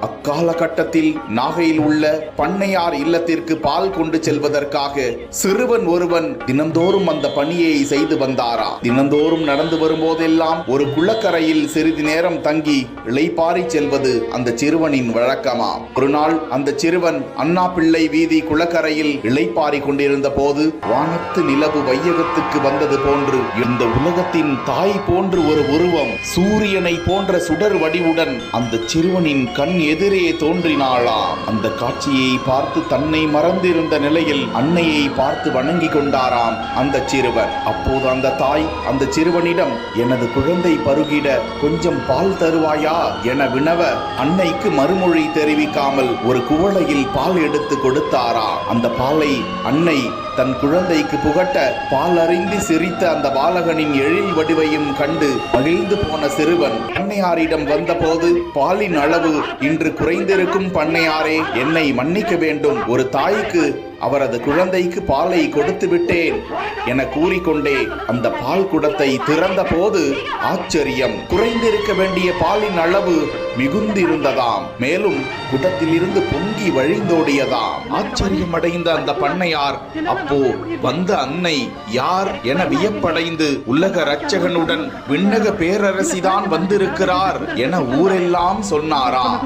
அக்காலகட்டத்தில் நாகையில் உள்ள பண்ணையார் இல்லத்திற்கு பால் கொண்டு செல்வதற்காக சிறுவன் ஒருவன் தினந்தோறும் அந்த பணியை செய்து வந்தாரா. தினந்தோறும் நடந்து வரும்போதெல்லாம் ஒரு குளக்கரையில் சிறிது நேரம் தங்கி இளைப்பாரி செல்வது அந்த சிறுவனின் வழக்கமா. ஒரு நாள் அந்த சிறுவன் அண்ணா பிள்ளை வீதி குளக்கரையில் இளைப்பாரி கொண்டிருந்த போது வானத்து நிலவு வையகத்துக்கு வந்தது போன்று இந்த உலகத்தின் தாய் போன்று ஒரு உருவம் சூரியனை போன்ற சுடர் வடிவுடன் அந்த சிறுவனின் கண் எதிரே தோன்றினாளாம். அந்த காட்சியை பார்த்து தன்னை மறந்திருந்த நிலையில் அன்னையை பார்த்து வணங்கி கொண்டாராம் அந்த சிறுவன். அப்போது அந்த தாய் அந்த சிறுவனிடம், எனது குழந்தை பருகிட கொஞ்சம் பால் தருவாயா என வினவ, அன்னைக்கு மறுமொழி தெரிவிக்காமல் ஒரு குவளையில் பால் எடுத்து கொடுத்தாரா. அந்த பாலை அன்னை தன் குழந்தைக்கு புகட்ட பால் அறிந்து சிரித்த அந்த பாலகனின் எழில் வடிவையும் கண்டு மகிழ்ந்து போன சிறுவன் பண்ணையாரிடம் வந்தபோது, பாலின் அளவு இன்று குறைந்திருக்கும் பண்ணையாரே, என்னை மன்னிக்க வேண்டும். ஒரு தாய்க்கு அவரது குழந்தைக்கு பாலை கொடுத்து விட்டேன் என கூறிக்கொண்டே அந்த பால் குடத்தை திறந்த போது ஆச்சரியம், குறைந்திருக்க வேண்டிய பாலின் அளவு மிகுந்திருந்ததாம். மேலும் குடத்திலிருந்து பொங்கி வழிந்தோடியதாம். ஆச்சரியமடைந்த அந்த பண்ணையார் அப்போ வந்த அன்னை யார் என வியப்படைந்து, உலக இரட்சகனுடன் விண்ணக பேரரசிதான் வந்திருக்கிறார் என ஊரெல்லாம் சொன்னாராம்.